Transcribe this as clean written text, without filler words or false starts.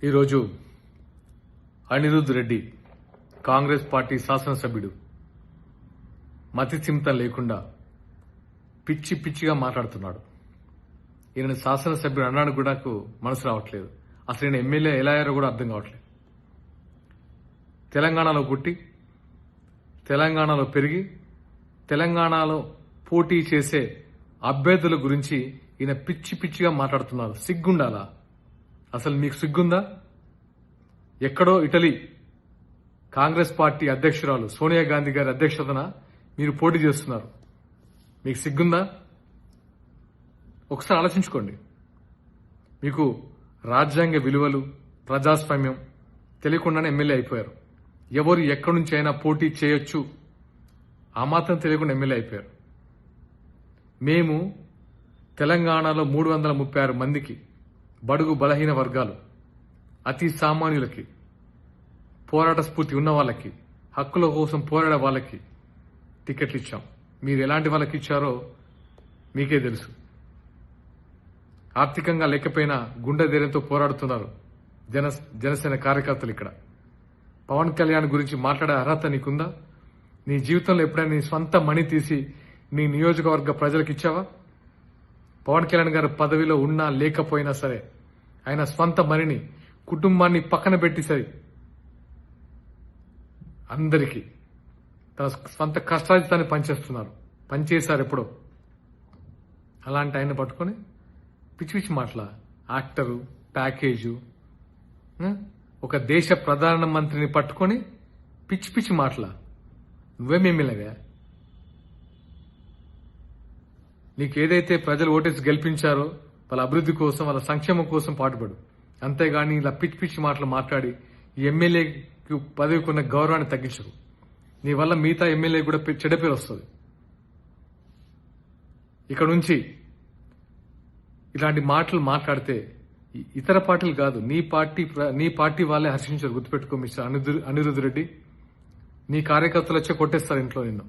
ఈరోజు అనిరుద్ రెడ్డి కాంగ్రెస్ పార్టీ శాసనసభ్యుడు మతిస్థిమితం లేకుండా పిచ్చి పిచ్చిగా మాట్లాడుతున్నాడు. ఈయన శాసనసభ్యుడు అన్నాడు కూడా మనసు రావట్లేదు. అసలు ఈయన ఎమ్మెల్యే ఎలా అయ్యారో కూడా అర్థం కావట్లేదు. తెలంగాణలో పుట్టి తెలంగాణలో పెరిగి తెలంగాణలో పోటీ చేసే అభ్యర్థుల గురించి ఈయన పిచ్చి పిచ్చిగా మాట్లాడుతున్నారు. సిగ్గుండాలా? అసలు మీకు సిగ్గుందా? ఎక్కడో ఇటలీ కాంగ్రెస్ పార్టీ అధ్యక్షురాలు సోనియా గాంధీ గారి అధ్యక్షతన మీరు పోటీ చేస్తున్నారు. మీకు సిగ్గుందా? ఒకసారి ఆలోచించుకోండి. మీకు రాజ్యాంగ విలువలు, ప్రజాస్వామ్యం తెలియకుండానే ఎమ్మెల్యే అయిపోయారు. ఎవరు ఎక్కడి నుంచి అయినా పోటీ చేయొచ్చు ఆ మాత్రం తెలియకుండా ఎమ్మెల్యే అయిపోయారు. మేము తెలంగాణలో 336 మందికి, బడుగు బలహీన వర్గాలు, అతి సామాన్యులకి, పోరాట స్ఫూర్తి ఉన్న వాళ్ళకి, హక్కుల కోసం పోరాడే వాళ్ళకి టికెట్లు ఇచ్చాం. మీరు ఎలాంటి వాళ్ళకి ఇచ్చారో మీకే తెలుసు. ఆర్థికంగా లేకపోయినా గుండె ధైర్యంతో పోరాడుతున్నారు జనసేన కార్యకర్తలు. ఇక్కడ పవన్ కళ్యాణ్ గురించి మాట్లాడే అర్హత నీకుందా? నీ జీవితంలో ఎప్పుడైనా నీ స్వంత మనీ తీసి నీ నియోజకవర్గ ప్రజలకు ఇచ్చావా? పవన్ కళ్యాణ్ గారు పదవిలో ఉన్నా లేకపోయినా సరే ఆయన స్వంత మనిని, కుటుంబాన్ని పక్కన పెట్టి సరి అందరికీ తన స్వంత కష్టాజితాన్ని పనిచేశారు ఎప్పుడో. అలాంటి ఆయన పట్టుకొని పిచ్చి పిచ్చి మాటల యాక్టరు, ప్యాకేజు, ఒక దేశ ప్రధానమంత్రిని పట్టుకొని పిచ్చి పిచ్చి మాటల. నువ్వేమేమిలాగా? నీకు ఏదైతే ప్రజలు ఓటేసి గెలిపించారో వాళ్ళ అభివృద్ధి కోసం, వాళ్ళ సంక్షేమం కోసం పాటుపడు. అంతేగాని ఇలా పిచ్చి పిచ్చి మాటలు మాట్లాడి ఈ ఎమ్మెల్యేకి పదవికి ఉన్న గౌరవాన్ని తగ్గించరు. నీ వల్ల మిగతా ఎమ్మెల్యే కూడా చెడ్డ పేరు వస్తుంది. ఇక్కడ నుంచి ఇలాంటి మాటలు మాట్లాడితే ఇతర పార్టీలు కాదు, నీ పార్టీ వాళ్ళే హర్షించారు. గుర్తుపెట్టుకో మిస్టర్ అనిరుద్ రెడ్డి. నీ కార్యకర్తలు వచ్చే కొట్టేస్తారు ఇంట్లో నిన్ను.